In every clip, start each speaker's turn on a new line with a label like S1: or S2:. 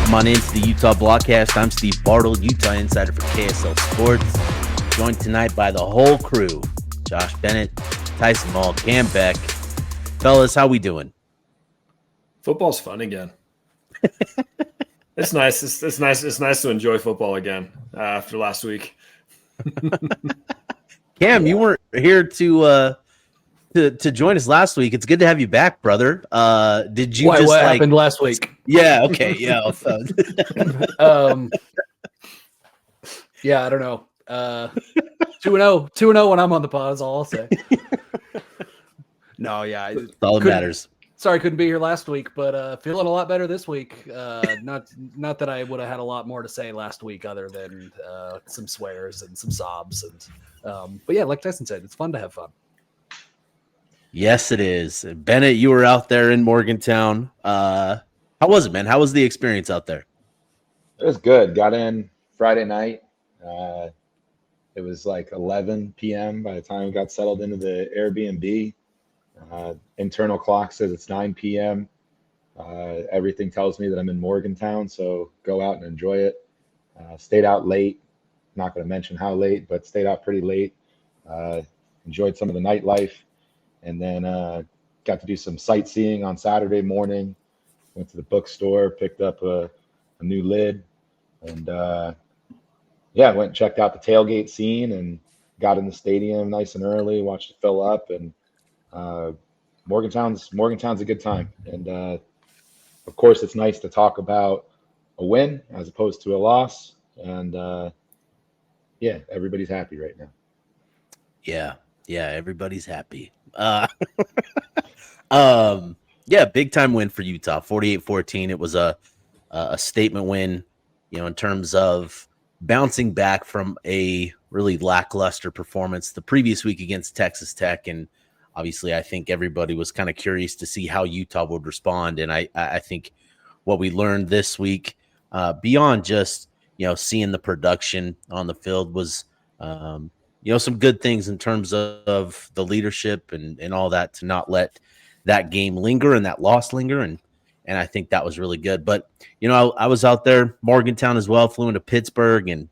S1: Welcome on into the Utah Blockcast. I'm Steve Bartle, Utah insider for KSL Sports. Joined tonight by the whole crew: Josh Bennett, Tyson Mall, Cam Beck. Fellas, how we doing?
S2: Football's fun again. It's nice. It's nice. It's nice to enjoy football again after last week.
S1: Cam, you weren't here to join us last week. It's good to have you back, brother. Did you
S3: what happened last week?
S1: Yeah. Okay. Yeah.
S3: Yeah, I don't know. 2-0 when I'm on the pod is all I'll say. No, yeah,
S1: That's all that matters.
S3: Sorry, couldn't be here last week, but feeling a lot better this week. Not that I would have had a lot more to say last week, other than some swears and some sobs, and but yeah, like Tyson said, it's fun to have fun.
S1: Yes, it is. Bennett, you were out there in Morgantown. How was it, man? How was the experience out there?
S4: It was good. Got in Friday night. It was like 11 p.m. by the time we got settled into the Airbnb. Internal clock says it's 9 p.m. Everything tells me that I'm in Morgantown, so go out and enjoy it. Stayed out late. Not going to mention how late, but stayed out pretty late. Enjoyed some of the nightlife. And then got to do some sightseeing on Saturday morning. Went to the bookstore, picked up a new lid, and went and checked out the tailgate scene and got in the stadium nice and early, watched it fill up, and Morgantown's a good time. And of course, it's nice to talk about a win as opposed to a loss. And everybody's happy right now.
S1: Yeah, everybody's happy. Big time win for Utah, 48-14. It was a statement win, in terms of bouncing back from a really lackluster performance the previous week against Texas Tech. And obviously, I think everybody was kind of curious to see how Utah would respond. And I think what we learned this week, beyond just, seeing the production on the field, was some good things in terms of the leadership and all that, to not let that game linger and that loss linger. And I think that was really good. But, I was out there, Morgantown as well, flew into Pittsburgh and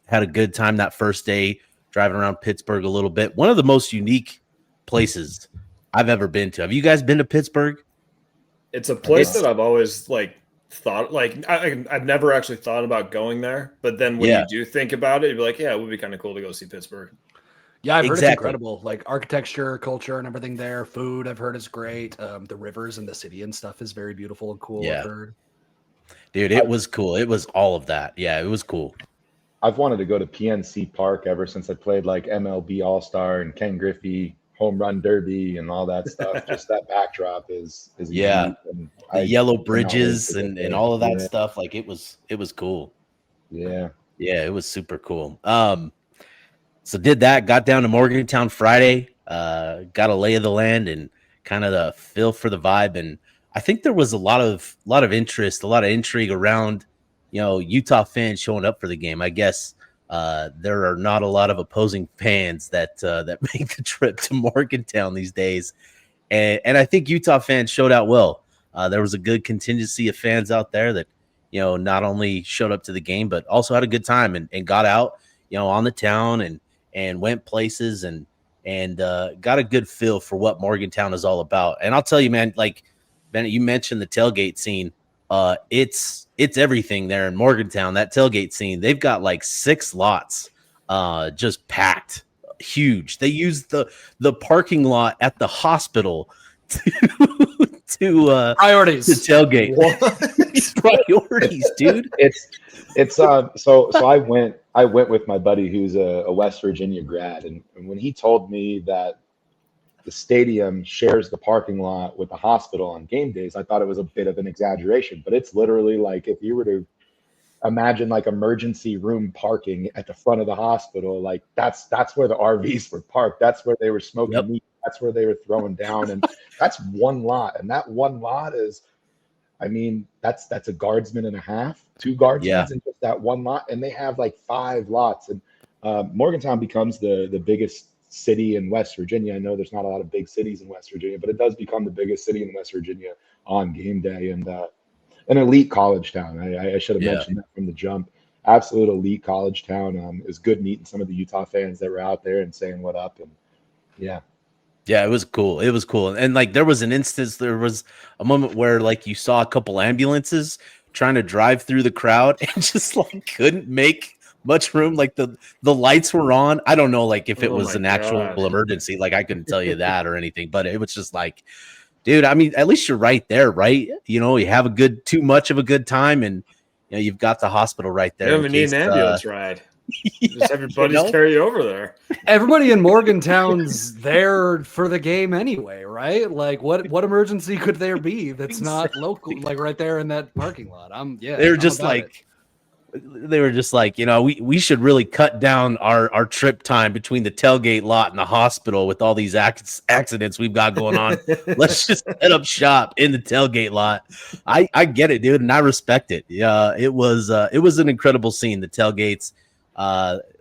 S1: had a good time that first day, driving around Pittsburgh a little bit. One of the most unique places I've ever been to. Have you guys been to Pittsburgh?
S2: It's a place that I've always thought, I've never actually thought about going there, but then when you do think about it, you'd be like, yeah, it would be kind of cool to go see Pittsburgh.
S3: Yeah, I've heard it's incredible. Like architecture, culture, and everything there. Food, I've heard is great. The rivers and the city and stuff is very beautiful and cool.
S1: Yeah.
S3: I've heard.
S1: Dude, it was cool. It was all of that. Yeah, it was cool.
S4: I've wanted to go to PNC Park ever since I played MLB All-Star and Ken Griffey Home Run Derby and all that stuff. Just that backdrop is
S1: the yellow bridges and all of that stuff. It was cool.
S4: Yeah,
S1: it was super cool. So did that, got down to Morgantown Friday, got a lay of the land and kind of the feel for the vibe. And I think there was a lot of interest, a lot of intrigue around, Utah fans showing up for the game. I guess there are not a lot of opposing fans that make the trip to Morgantown these days. And I think Utah fans showed out well. There was a good contingency of fans out there that, not only showed up to the game, but also had a good time and got out, on the town and went places and got a good feel for what Morgantown is all about. And I'll tell you, man, Bennett, you mentioned the tailgate scene. It's everything there in Morgantown. That tailgate scene, they've got 6 lots, just packed, huge. They use the parking lot at the hospital to
S3: priorities
S1: to tailgate. Priorities, dude.
S4: It's so I went with my buddy who's a West Virginia grad, and when he told me that the stadium shares the parking lot with the hospital on game days, I thought it was a bit of an exaggeration, but it's literally if you were to imagine emergency room parking at the front of the hospital, that's where the RVs were parked. That's where they were smoking meat. That's where they were throwing down. And that's one lot. And that one lot is, that's a guardsman and a half, 2 guardsmen in just that one lot. And they have 5 lots. And Morgantown becomes the biggest city in West Virginia. I know there's not a lot of big cities in West Virginia, but it does become the biggest city in West Virginia on game day. And an elite college town. I should have
S1: Yeah.
S4: mentioned that from the jump. Absolute elite college town. It was good meeting some of the Utah fans that were out there and saying what up. And yeah,
S1: Yeah, it was cool. It was cool. And like there was a moment where like you saw a couple ambulances trying to drive through the crowd and just like couldn't make much room. Like the lights were on. I don't know like if it
S2: Oh
S1: was
S2: my
S1: an actual
S2: God.
S1: emergency. Like I couldn't tell you that or anything, but it was just like, dude, I mean, at least you're right there, right? You know, you have too much of a good time and you know, you've got the hospital right there.
S2: You don't
S1: in
S2: even need
S1: case,
S2: an ambulance ride.
S1: yeah,
S2: Just have your buddies
S1: you know?
S2: carry you over there.
S3: Everybody in Morgantown's there for the game anyway, right? Like, what emergency could there be that's not local, like right there in that parking lot?
S1: They were just like, you know, we should really cut down our trip time between the tailgate lot and the hospital with all these accidents we've got going on. Let's just set up shop in the tailgate lot. I get it, dude, and I respect it. Yeah, it was an incredible scene. The tailgates,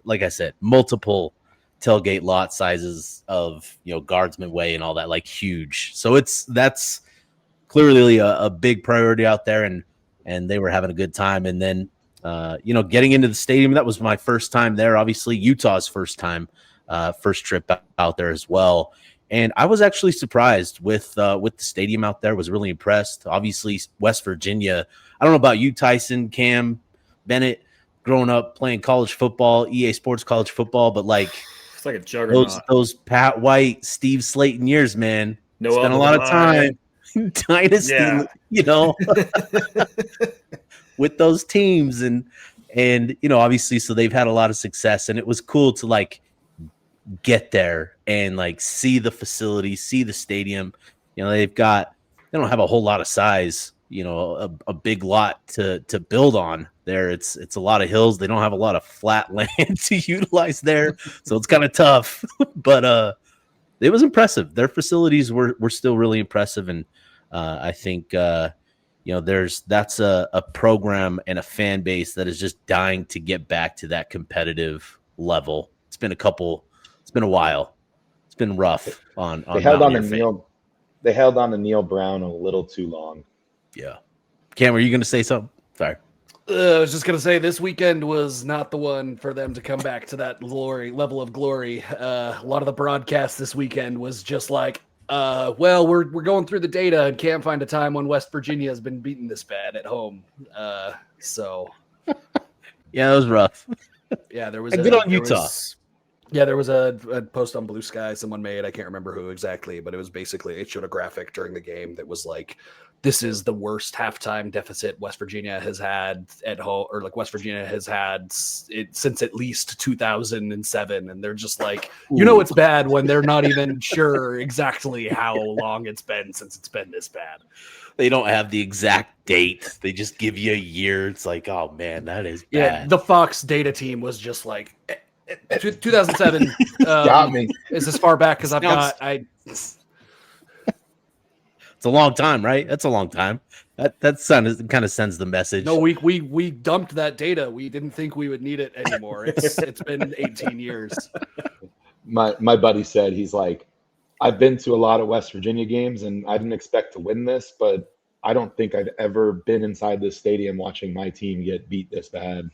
S1: like I said, multiple tailgate lot sizes of, you know, Guardsman Way and all that, like huge. So that's clearly a big priority out there, and they were having a good time. And then you know, getting into the stadium, that was my first time there. Obviously, Utah's first trip out there as well. And I was actually surprised with the stadium out there. Was really impressed. Obviously, West Virginia. I don't know about you, Tyson, Cam, Bennett, growing up playing college football, EA Sports college football, but like
S2: It's like a juggernaut.
S1: those Pat White, Steve Slayton years, man.
S2: No
S1: Spent a
S2: other
S1: lot of
S2: line.
S1: time dynasty,
S2: Yeah.
S1: you know. With those teams and you know, obviously, so they've had a lot of success, and it was cool to like get there and like see the facility, see the stadium. You know, they don't have a whole lot of size, you know, a big lot to build on there. It's a lot of hills. They don't have a lot of flat land to utilize there, so it's kind of tough. But it was impressive. Their facilities were still really impressive, and I think you know, that's a program and a fan base that is just dying to get back to that competitive level. It's been a while. It's been rough on
S4: they held on to
S1: Mountaineer
S4: Neil. They held on to Neil Brown a little too long.
S1: Yeah. Cam, were you going to say something? Sorry.
S3: I was just gonna say this weekend was not the one for them to come back to that level of glory. A lot of the broadcast this weekend was just like, well, we're going through the data and can't find a time when West Virginia has been beaten this bad at home. So
S1: Yeah, it was rough.
S3: yeah, there was
S1: Good on Utah.
S3: There was a post on Blue Sky someone made. I can't remember who exactly, but it was basically, it showed a graphic during the game that was like, this is the worst halftime deficit West Virginia has had at home, or like West Virginia has had it since at least 2007. And they're just like, you know, it's bad when they're not even sure exactly how long it's been since it's been this bad.
S1: They don't have the exact date. They just give you a year. It's like, oh man, that is bad.
S3: Yeah, the Fox data team was just like 2007
S4: Got me.
S3: is as far back as I've
S1: Sounds-
S3: got.
S1: It's a long time, right? That's a long time. That kind of sends the message.
S3: No, we dumped that data. We didn't think we would need it anymore. It's been 18 years.
S4: My buddy said, he's like, I've been to a lot of West Virginia games and I didn't expect to win this, but I don't think I've ever been inside this stadium watching my team get beat this bad.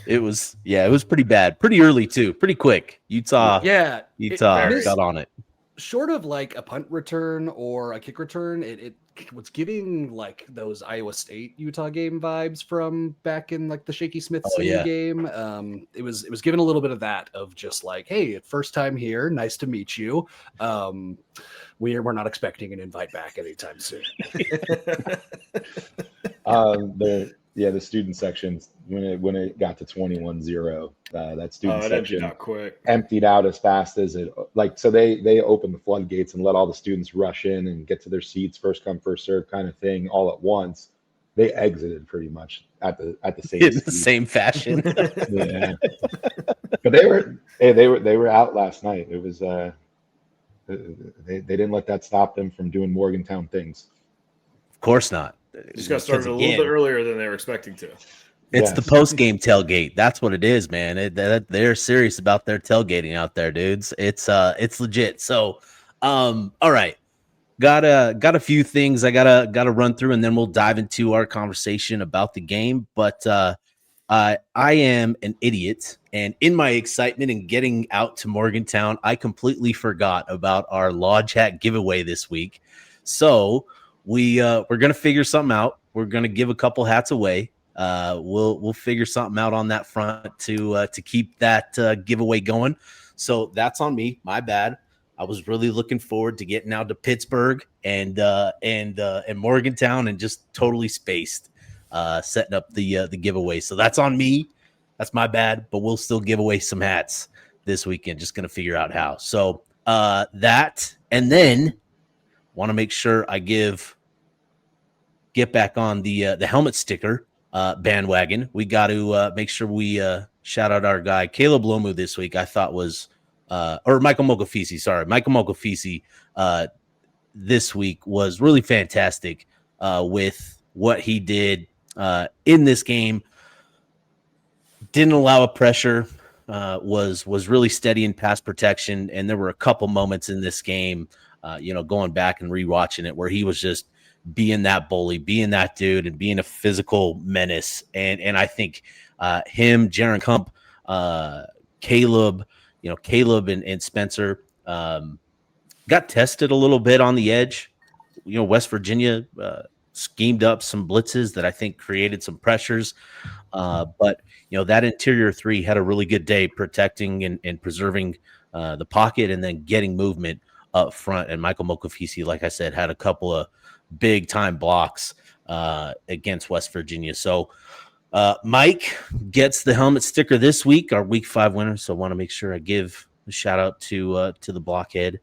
S1: It was pretty bad, pretty early too, pretty quick. Utah
S3: It-
S1: got on it.
S3: Short of like a punt return or a kick return, it was giving like those Iowa State Utah game vibes from back in like the Shaky Smith game. It was giving a little bit of that, of just like, hey, first time here, nice to meet you. We're not expecting an invite back anytime soon.
S4: The student sections, when it got to 21-0, that student section
S2: not quick.
S4: emptied out as fast as it, like, so they opened the floodgates and let all the students rush in and get to their seats, first come first serve kind of thing, all at once. They exited pretty much at the same
S1: In the
S4: speed.
S1: same fashion.
S4: Yeah, but they were out last night. It was they didn't let that stop them from doing Morgantown things.
S1: Of course not.
S2: Just got started a little bit earlier than they were expecting to.
S1: It's
S4: Yes.
S1: the post game tailgate. That's what it is, man. They're serious about their tailgating out there, dudes. It's legit. So, all right. got a few things I gotta run through, and then we'll dive into our conversation about the game. But I am an idiot, and in my excitement in getting out to Morgantown, I completely forgot about our Lodge Hat giveaway this week. So we're gonna figure something out. We're gonna give a couple hats away. We'll figure something out on that front to keep that giveaway going. So that's on me. My bad. I was really looking forward to getting out to Pittsburgh and Morgantown and just totally spaced setting up the giveaway. So that's on me. That's my bad, but we'll still give away some hats this weekend. Just going to figure out how. So that, and then want to make sure I get back on the helmet sticker bandwagon. We got to make sure we shout out our guy Caleb Lomu this week. I thought was or Michael Mogafisi. Sorry, Michael Mogafisi this week was really fantastic with what he did in this game. Didn't allow a pressure. Was really steady in pass protection, and there were a couple moments in this game, going back and rewatching it, where he was just being that bully, being that dude, and being a physical menace. And I think him, Jaron Kump, Caleb, Caleb and Spencer got tested a little bit on the edge. West Virginia schemed up some blitzes that I think created some pressures. But that interior three had a really good day protecting and preserving the pocket and then getting movement up front. And Michael Mokafisi, like I said, had a couple of big time blocks against West Virginia. So Mike gets the helmet sticker this week, our week 5 winner. So I want to make sure I give a shout out to the blockhead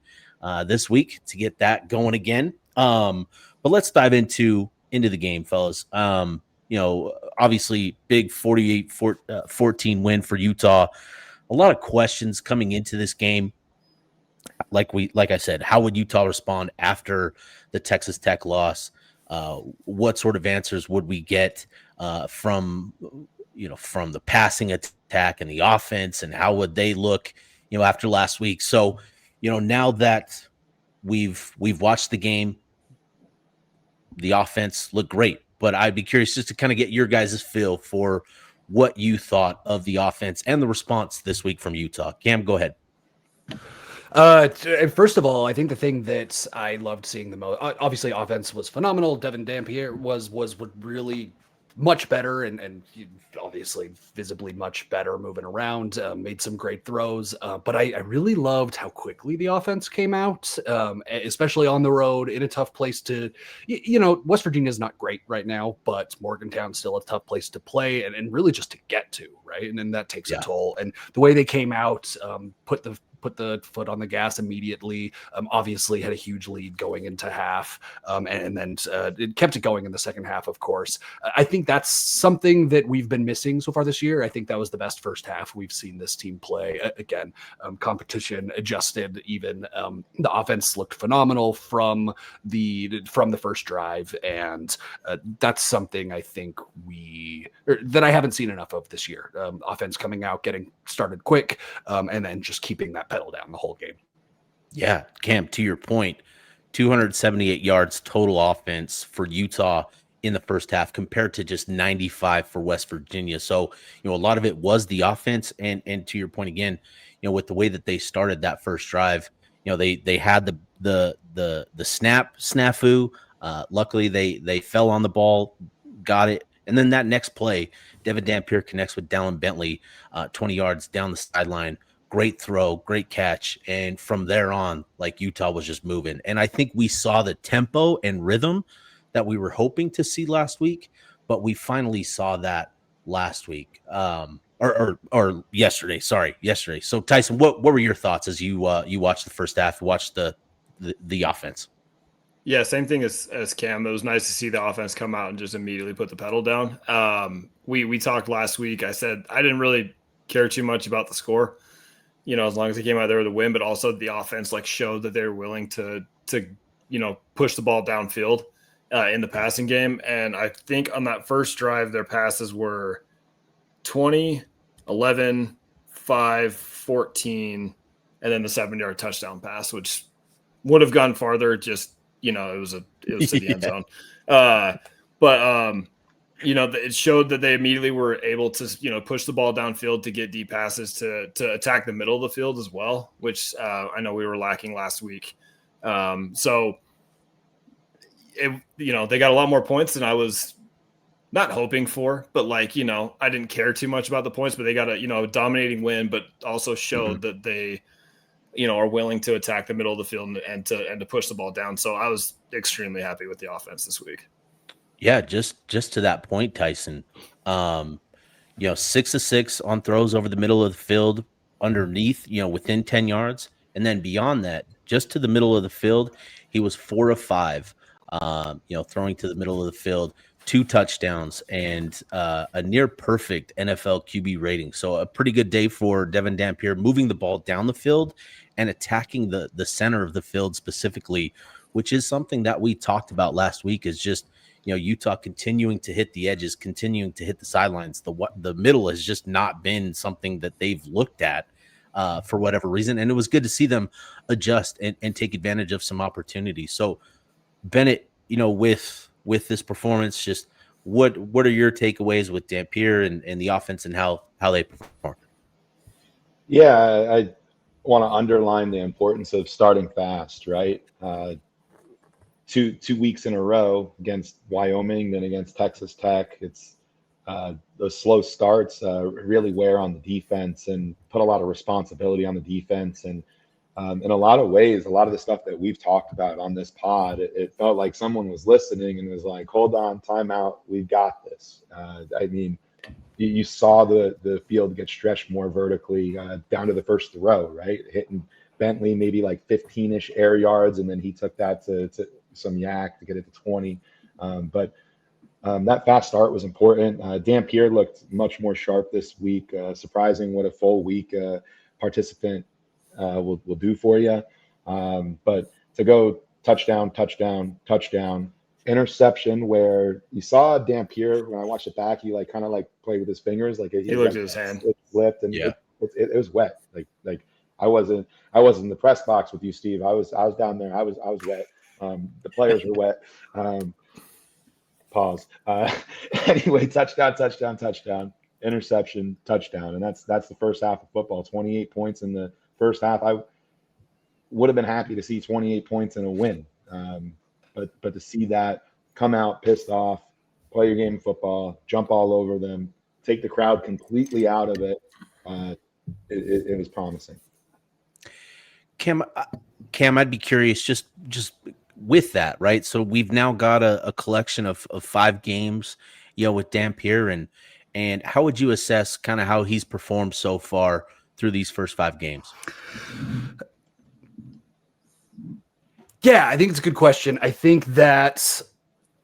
S1: this week to get that going again. But let's dive into the game, fellas. Obviously big 48-14 win for Utah. A lot of questions coming into this game. Like I said, how would Utah respond after the Texas Tech loss? What sort of answers would we get from the passing attack and the offense, and how would they look, after last week? So, now that we've watched the game, the offense looked great, but I'd be curious just to kind of get your guys' feel for what you thought of the offense and the response this week from Utah. Cam, go ahead.
S3: First of all, I think the thing that I loved seeing the most, obviously offense was phenomenal. Devin Dampier was really much better and obviously visibly much better moving around, made some great throws. But I really loved how quickly the offense came out, especially on the road in a tough place to, West Virginia is not great right now, but Morgantown's still a tough place to play and really just to get to, right? And then that takes a toll. And the way they came out, put the foot on the gas immediately, obviously had a huge lead going into half, and then it kept it going in the second half, of course. I think that's something that we've been missing so far this year. I think that was the best first half we've seen this team play. Again, competition adjusted even. The offense looked phenomenal from the first drive, and that's something I think that I haven't seen enough of this year. Offense coming out, getting started quick, and then just keeping that pedal down the whole game.
S1: Yeah, Cam, to your point, 278 yards total offense for Utah in the first half compared to just 95 for West Virginia. So, a lot of it was the offense, and to your point again, with the way that they started that first drive, they had the snap snafu. Luckily they fell on the ball, got it. And then that next play, Devin Dampier connects with Dallin Bentley, 20 yards down the sideline. Great throw, great catch. And from there on, Utah was just moving. And I think we saw the tempo and rhythm that we were hoping to see last week, but we finally saw that last week. Or yesterday. Sorry, yesterday. So Tyson, what were your thoughts as you watched the first half, watched the offense?
S2: Yeah, same thing as Cam. It was nice to see the offense come out and just immediately put the pedal down. We talked last week. I said I didn't really care too much about the score, as long as they came out there with a win, but also the offense showed that they were willing to push the ball downfield in the passing game. And I think on that first drive, their passes were 20, 11, 5, 14, and then the 7-yard touchdown pass, which would have gone farther. Just it was to the end
S1: Yeah.
S2: zone. It showed that they immediately were able to, push the ball downfield to get deep passes to attack the middle of the field as well, which I know we were lacking last week. They got a lot more points than I was not hoping for, but I didn't care too much about the points, but they got a dominating win, but also showed that they, are willing to attack the middle of the field and to push the ball down. So I was extremely happy with the offense this week.
S1: Yeah, just to that point, Tyson. 6 of 6 on throws over the middle of the field, underneath, within 10 yards, and then beyond that, just to the middle of the field, he was 4 of 5. Throwing to the middle of the field, 2 touchdowns, and a near perfect NFL QB rating. So a pretty good day for Devin Dampier, moving the ball down the field and attacking the center of the field specifically, which is something that we talked about last week. Is just Utah continuing to hit the edges, continuing to hit the sidelines. The middle has just not been something that they've looked at for whatever reason, and it was good to see them adjust and take advantage of some opportunities. So Bennett, with this performance, just what are your takeaways with Dampier and the offense and how they perform?
S4: Yeah, I want to underline the importance of starting fast, right? Two weeks in a row against Wyoming, then against Texas Tech. It's those slow starts really wear on the defense and put a lot of responsibility on the defense. And in a lot of ways, a lot of the stuff that we've talked about on this pod, it felt like someone was listening and was like, hold on, timeout, we've got this. You saw the field get stretched more vertically down to the first throw, right? Hitting Bentley maybe like 15-ish air yards, and then he took that to some yak to get it to 20. But that fast start was important. Dampier looked much more sharp this week. Surprising what a full week participant will do for you. But to go touchdown, interception, where you saw Dampier, when I watched it back, he kind of played with his fingers, he
S2: looked at his hand,
S4: it flipped, and
S1: yeah,
S4: it was wet. Like I wasn't in the press box with you, Steve. I was down there. I was wet. The players were wet. Pause. Anyway, touchdown, interception, touchdown, and that's the first half of football. 28 points in the first half. I would have been happy to see 28 points in a win, but to see that come out pissed off, play your game of football, jump all over them, take the crowd completely out of it, it was promising.
S1: Cam, I'd be curious just with that, right? So we've now got a collection of 5 games, with Dampier, and how would you assess kind of how he's performed so far through these first 5 games?
S3: Yeah, I think it's a good question. I think that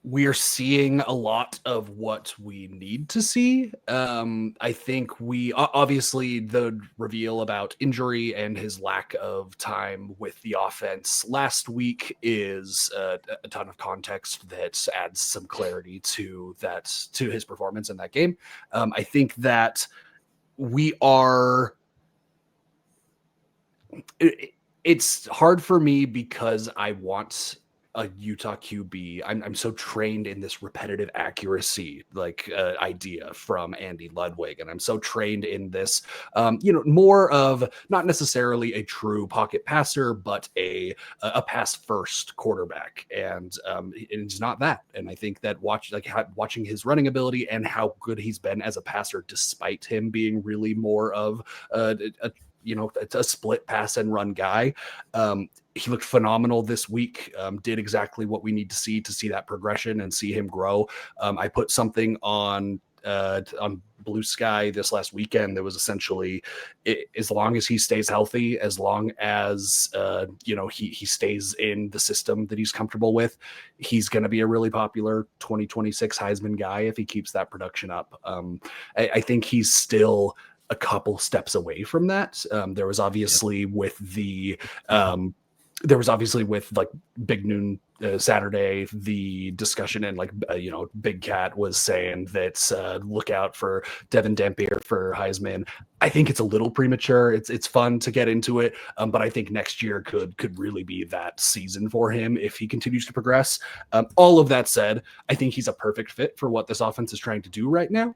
S3: we're seeing a lot of what we need to see. I think we obviously the reveal about injury and his lack of time with the offense last week is a ton of context that adds some clarity to his performance in that game. I think that we are. It's hard for me because I want a Utah QB. I'm so trained in this repetitive accuracy idea from Andy Ludwig, and I'm so trained in this more of not necessarily a true pocket passer, but a pass first quarterback, and it's not that. And I think that watching his running ability and how good he's been as a passer, despite him being really more of a split pass and run guy. He looked phenomenal this week, did exactly what we need to see that progression and see him grow. I put something on Blue Sky this last weekend that was essentially, as long as he stays healthy, as long as he stays in the system that he's comfortable with, he's going to be a really popular 2026 Heisman guy if he keeps that production up. I think he's still a couple steps away from that. There was obviously with Big Noon Saturday, the discussion and Big Cat was saying that look out for Devin Dampier for Heisman. I think it's a little premature. It's fun to get into it, but I think next year could really be that season for him if he continues to progress. All of that said, I think he's a perfect fit for what this offense is trying to do right now.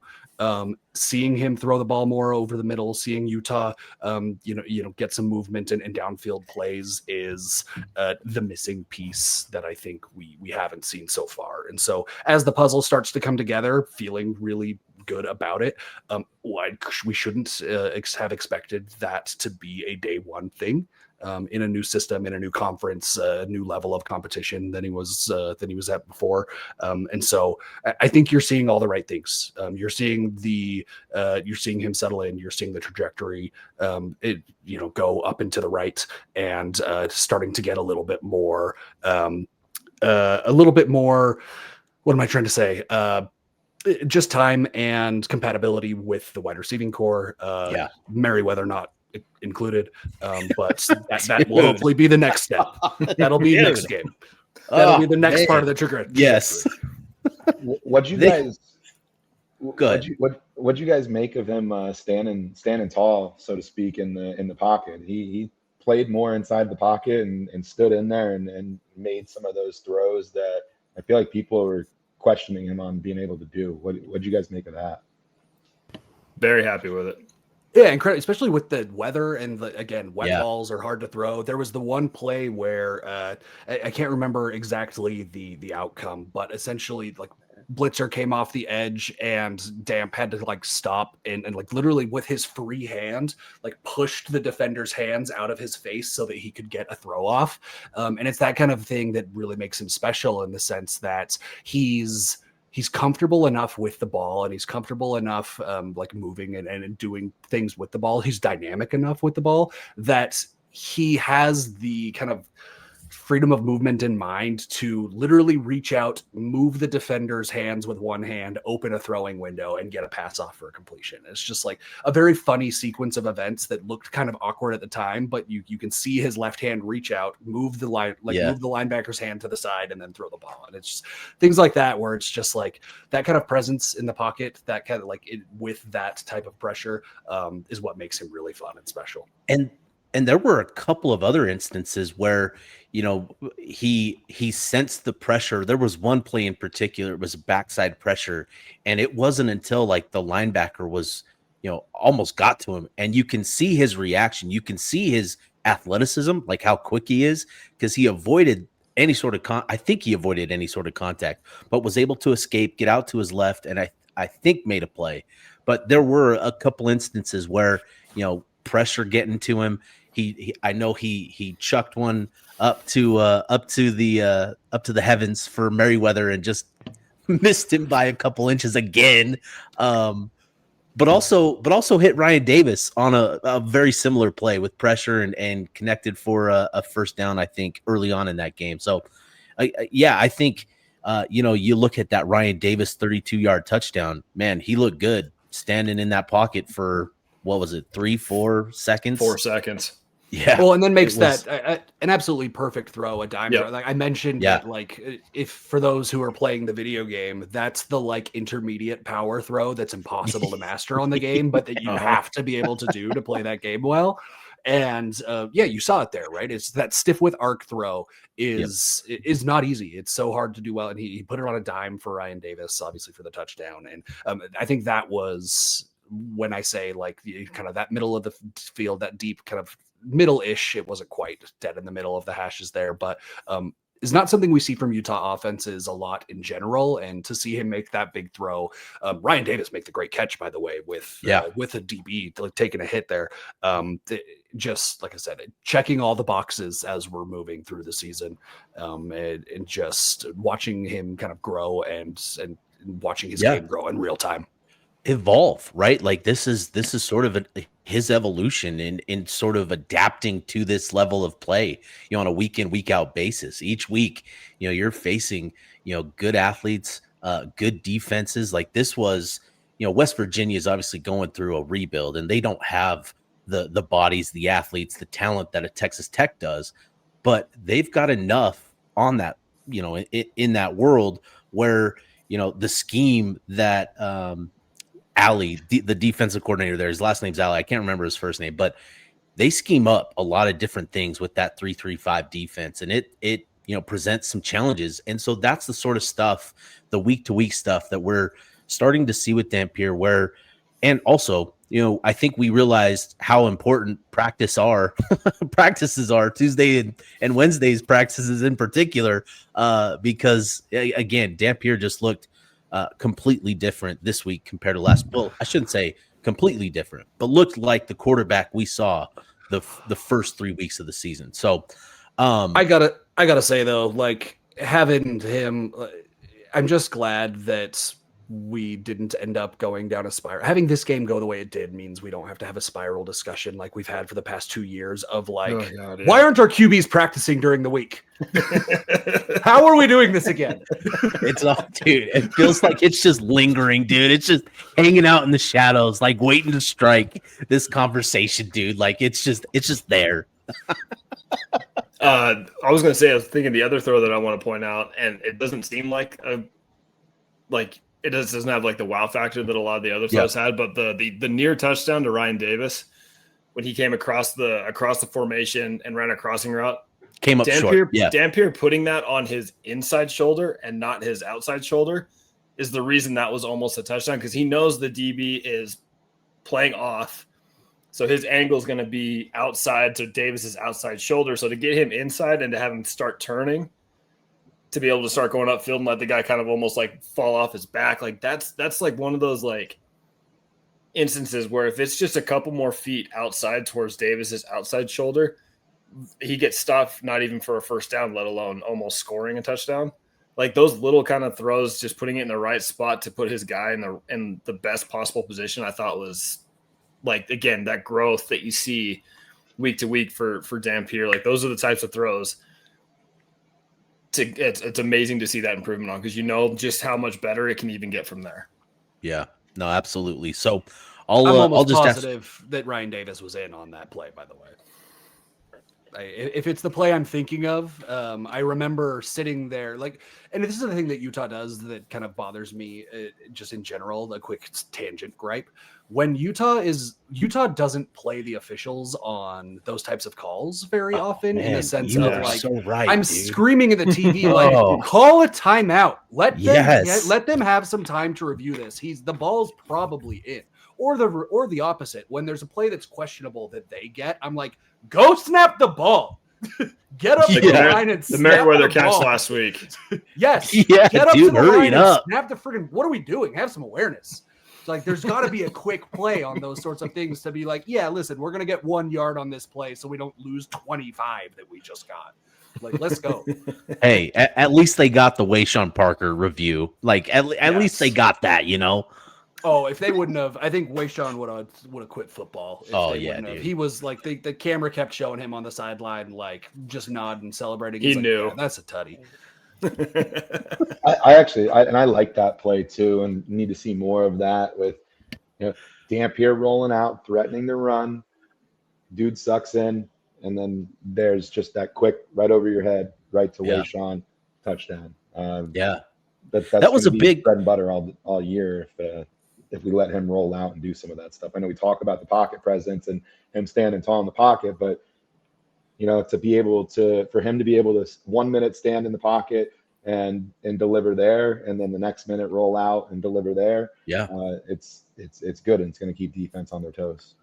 S3: Seeing him throw the ball more over the middle, seeing Utah, get some movement and downfield plays is the missing piece that I think we haven't seen so far. And so as the puzzle starts to come together, feeling really good about it. We shouldn't have expected that to be a day one thing. In a new system, in a new conference, a new level of competition than he was at before, and so I think you're seeing all the right things. You're seeing him settle in. You're seeing the trajectory, go up and to the right, and starting to get a little bit more. What am I trying to say? Just time and compatibility with the wide receiving core. Merriweather not included, but that will hopefully be the next step. That'll be next game. That'll be the next part of the trigger.
S1: Yes.
S4: What'd you guys?
S1: Good.
S4: What'd you guys make of him standing tall, so to speak, in the pocket? He played more inside the pocket and stood in there and made some of those throws that I feel like people were questioning him on being able to do. What'd you guys make of that?
S2: Very happy with it.
S3: Yeah, incredible, especially with the weather and wet balls are hard to throw. There was the one play where I can't remember exactly the outcome, but essentially blitzer came off the edge and Damp had to stop and literally with his free hand pushed the defender's hands out of his face so that he could get a throw off. And it's that kind of thing that really makes him special in the sense that he's comfortable enough with the ball and he's comfortable enough moving and doing things with the ball. He's dynamic enough with the ball that he has the kind of freedom of movement in mind to literally reach out, move the defender's hands with one hand, open a throwing window, and get a pass off for a completion. It's just a very funny sequence of events that looked kind of awkward at the time, but you can see his left hand reach out, move the linebacker's hand to the side, and then throw the ball. And it's just things like that where it's just that kind of presence in the pocket, that kind of with that type of pressure is what makes him really fun and special.
S1: And there were a couple of other instances where, he sensed the pressure. There was one play in particular, it was backside pressure. And it wasn't until the linebacker was, almost got to him. And you can see his reaction. You can see his athleticism, how quick he is, because he avoided any sort of I think he avoided any sort of contact, but was able to escape, get out to his left, and I think made a play. But there were a couple instances where, pressure getting to him. I know he chucked one up to the heavens for Merriweather and just missed him by a couple inches again. But also hit Ryan Davis on a very similar play with pressure and connected for a first down, I think, early on in that game. So I think you look at that Ryan Davis 32-yard touchdown, man, he looked good standing in that pocket for what was it, 3-4 seconds?
S2: 4 seconds.
S3: Yeah. Well, and then makes that an absolutely perfect throw, a dime throw. I mentioned that, if for those who are playing the video game, that's the intermediate power throw that's impossible to master on the game, but that you have to be able to do to play that game well. And you saw it there, right? It's that stiff with arc throw is not easy. It's so hard to do well. And he put it on a dime for Ryan Davis, obviously for the touchdown. And I think that was when I say kind of that middle of the field, that deep kind of middle-ish, it wasn't quite dead in the middle of the hashes there, but is not something we see from Utah offenses a lot in general. And to see him make that big throw, Ryan Davis make the great catch, by the way, with a DB taking a hit there. Just like I said, checking all the boxes as we're moving through the season, and just watching him kind of grow and watching his game grow in real time.
S1: Evolve, right? This is sort of his evolution in sort of adapting to this level of play, on a week in, week out basis. Each week, you're facing, good athletes, good defenses. This was, West Virginia is obviously going through a rebuild, and they don't have the bodies, the athletes, the talent that a Texas Tech does, but they've got enough on that in that world where, the scheme that Allie, the defensive coordinator there, his last name's Allie. I can't remember his first name, but they scheme up a lot of different things with that 3-3-5 defense, and it presents some challenges. And so that's the sort of stuff, the week to week stuff that we're starting to see with Dampier, and also, I think we realized how important practices are Tuesday and Wednesday's practices in particular, because again, Dampier just looked completely different this week compared to last. Well, I shouldn't say completely different, but looked like the quarterback we saw the first 3 weeks of the season. So
S3: I gotta say though, like having him, I'm just glad that we didn't end up going down a spiral. Having this game go the way it did means we don't have to have a spiral discussion like we've had for the past 2 years of like, why aren't our QBs practicing during the week? How are we doing this again?
S1: It's all, dude. It feels like it's just lingering, dude. It's just hanging out in the shadows, like waiting to strike this conversation, dude. Like it's just there.
S2: I was gonna say, I was thinking the other throw that I want to point out, and it doesn't seem like it doesn't have like the wow factor that a lot of the other throws had, but the near touchdown to Ryan Davis when he came across the formation and ran a crossing route.
S1: Came up short. Yeah.
S2: Dampier putting that on his inside shoulder and not his outside shoulder is the reason that was almost a touchdown, because he knows the DB is playing off. So his angle is going to be outside to Davis's outside shoulder. So to get him inside and to have him start turning, to be able to start going upfield and let the guy kind of almost like fall off his back, like that's like one of those like instances where if it's just a couple more feet outside towards Davis's outside shoulder, he gets stopped not even for a first down, let alone almost scoring a touchdown. Like those little kind of throws, just putting it in the right spot to put his guy in the best possible position, I thought was like, again, that growth that you see week to week for Dampier. Like those are the types of throws. It's amazing to see that improvement on, because just how much better it can even get from there.
S1: Yeah, no, absolutely. So
S3: I'm
S1: I'll
S3: almost
S1: just
S3: positive that Ryan Davis was in on that play, by the way. If it's the play I'm thinking of, I remember sitting there and this is the thing that Utah does that kind of bothers me just in general, a quick tangent gripe. When Utah doesn't play the officials on those types of calls very often, in the sense of like,
S1: so right,
S3: I'm
S1: dude.
S3: Screaming at the TV, like, call a timeout. Let them have some time to review this. The ball's probably in. Or the opposite. When there's a play that's questionable that they get, I'm like, go snap the ball. Get up to the line and snap the
S2: Merriweather catch
S3: ball.
S2: Last week.
S3: Yes.
S1: Yeah,
S3: Get up
S1: dude,
S3: to the line
S1: up.
S3: and snap the friggin'. What are we doing? Have some awareness. Like, there's got to be a quick play on those sorts of things to be like, yeah, listen, we're going to get 1 yard on this play so we don't lose 25 that we just got. Like, let's go.
S1: Hey, at least they got the Wayshawn Parker review. Like, at least they got that,
S3: Oh, if they wouldn't have, I think Wayshawn would have quit football.
S1: Dude.
S3: He was like the camera kept showing him on the sideline, like just nodding, celebrating.
S2: He knew.
S3: Yeah, that's a tutty.
S4: I like that play too, and need to see more of that with Dampier rolling out, threatening to run. Dude sucks in, and then there's just that quick right over your head, right to Wayshawn, touchdown. That was a big bread and butter all year if we let him roll out and do some of that stuff. I know we talk about the pocket presence and him standing tall in the pocket, but for him to be able to 1 minute stand in the pocket and deliver there, and then the next minute roll out and deliver there. Yeah. It's good, and it's going to keep defense on their toes.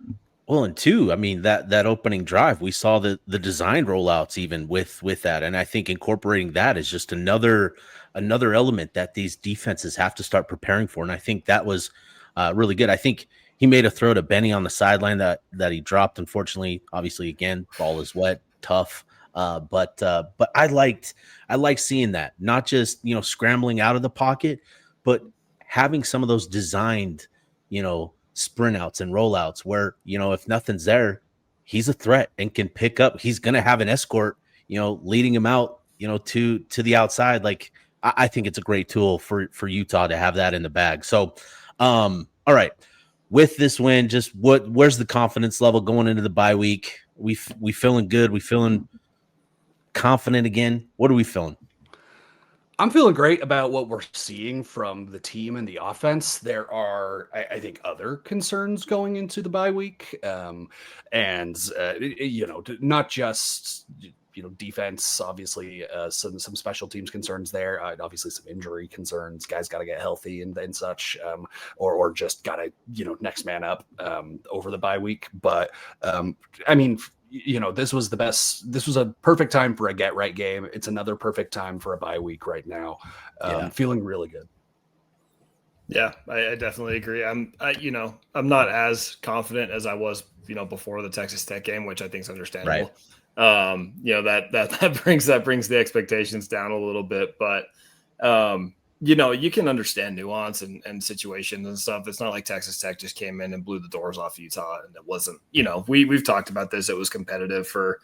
S1: Well, and two, I mean, that opening drive, we saw the design rollouts even with that. And I think incorporating that is just another element that these defenses have to start preparing for. And I think that was really good. I think he made a throw to Benny on the sideline that he dropped. Unfortunately, obviously, again, ball is wet, tough. But I liked seeing that, not just, scrambling out of the pocket, but having some of those designed, sprint outs and rollouts where, if nothing's there, he's a threat and can pick up. He's going to have an escort, leading him out, to the outside. Like, I think it's a great tool for Utah to have that in the bag. So, all right, with this win, just where's the confidence level going into the bye week? We feeling good? We feeling confident again? What are we feeling?
S3: I'm feeling great about what we're seeing from the team and the offense. There are, I think, other concerns going into the bye week, and not just defense. Obviously, some special teams concerns there. Obviously, some injury concerns. Guys got to get healthy and such, or just got to next man up over the bye week. But I mean, this was a perfect time for a get right game. It's another perfect time for a bye week right now. Feeling really good.
S2: Yeah, I definitely agree. I'm not as confident as I was, before the Texas Tech game, which I think is understandable. Right. That brings the expectations down a little bit, but you can understand nuance and situations and stuff. It's not like Texas Tech just came in and blew the doors off Utah, and it wasn't. We've talked about this. It was competitive for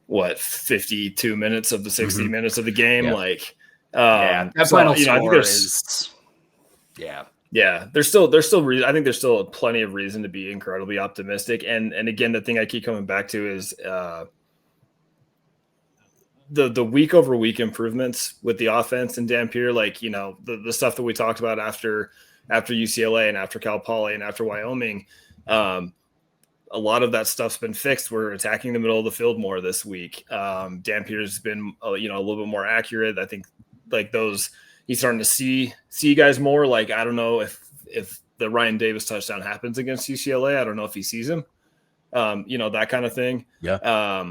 S2: 52 minutes of the 60 minutes of the game.
S3: Yeah. That final score is.
S2: Yeah. There's still I think there's still plenty of reason to be incredibly optimistic. And again, the thing I keep coming back to is the week over week improvements with the offense in Dampier, the stuff that we talked about after UCLA and after Cal Poly and after Wyoming, a lot of that stuff's been fixed. We're attacking the middle of the field more this week. Dampier's been a little bit more accurate. I think he's starting to see guys more. I don't know if the Ryan Davis touchdown happens against UCLA. I don't know if he sees him. That kind of thing.
S1: Yeah.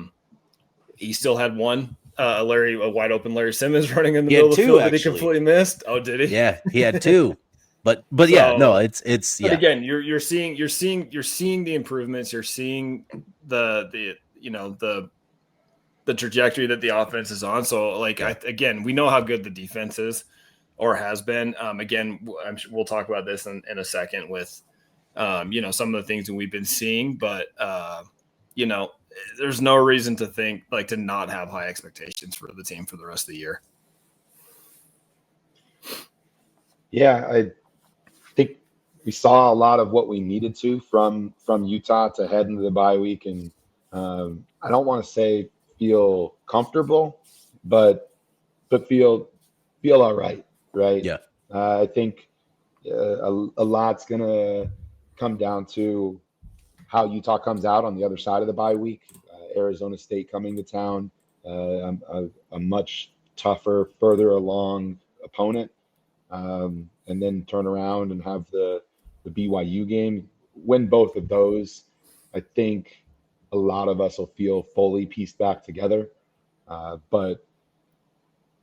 S2: He still had one. A wide open Larry Simmons running in the middle of the field that he completely missed. Oh, did he?
S1: Yeah, he had two. But yeah, no, it's
S2: But again, you're seeing the improvements. You're seeing the trajectory that the offense is on. So again, we know how good the defense is or has been. Again, we'll talk about this in a second with some of the things that we've been seeing, but there's no reason to think to not have high expectations for the team for the rest of the year.
S4: Yeah, I think we saw a lot of what we needed to from Utah to head into the bye week, and I don't want to say feel comfortable, but feel all right, right?
S1: Yeah.
S4: I think a lot's gonna come down to how Utah comes out on the other side of the bye week. Arizona State coming to town, a much tougher, further along opponent, and then turn around and have the BYU game. Win both of those, I think a lot of us will feel fully pieced back together. But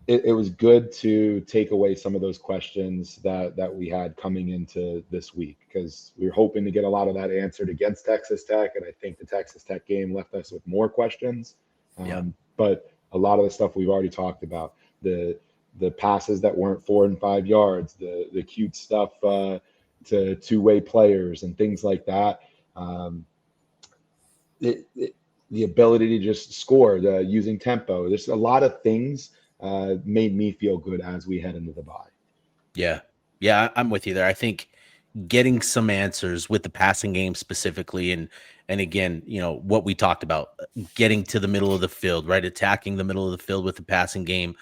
S4: it was good to take away some of those questions that we had coming into this week, because we were hoping to get a lot of that answered against Texas Tech, and I think the Texas Tech game left us with more questions. But a lot of the stuff we've already talked about, the passes that weren't 4 and 5 yards, the cute stuff to two-way players and things like that. The ability to just score, using tempo. There's a lot of things made me feel good as we head into the bye.
S1: Yeah, I'm with you there. I think getting some answers with the passing game specifically, and again, what we talked about, getting to the middle of the field, right? Attacking the middle of the field with the passing game,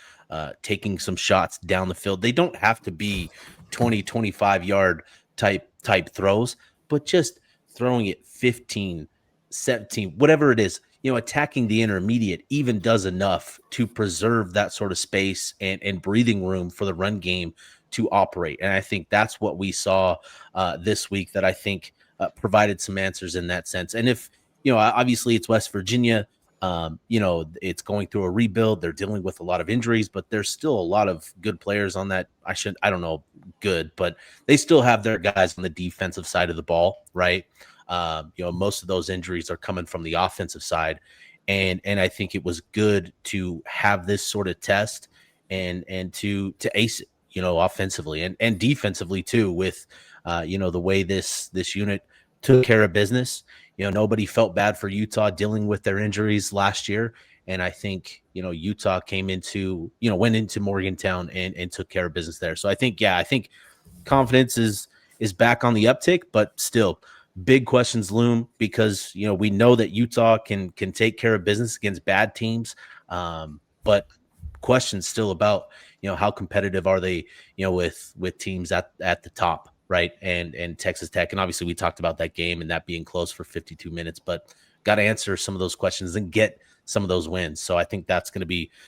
S1: taking some shots down the field. They don't have to be 20, 25 yard type throws, but just throwing it 15, 17, whatever it is, attacking the intermediate even does enough to preserve that sort of space and breathing room for the run game to operate. And I think that's what we saw this week that I think provided some answers in that sense. And if, obviously it's West Virginia, it's going through a rebuild. They're dealing with a lot of injuries, but there's still a lot of good players on that. I don't know good, but they still have their guys on the defensive side of the ball, right? Most of those injuries are coming from the offensive side. And I think it was good to have this sort of test and to ace it, offensively and defensively too, with, the way this unit took care of business. Nobody felt bad for Utah dealing with their injuries last year. And I think, Utah went into Morgantown and took care of business there. So I think confidence is back on the uptick, but still big questions loom because, we know that Utah can take care of business against bad teams. But questions still about, how competitive are they, with teams at the top, right? And Texas Tech, and obviously we talked about that game and that being close for 52 minutes, but got to answer some of those questions and get some of those wins. So I think that's going to be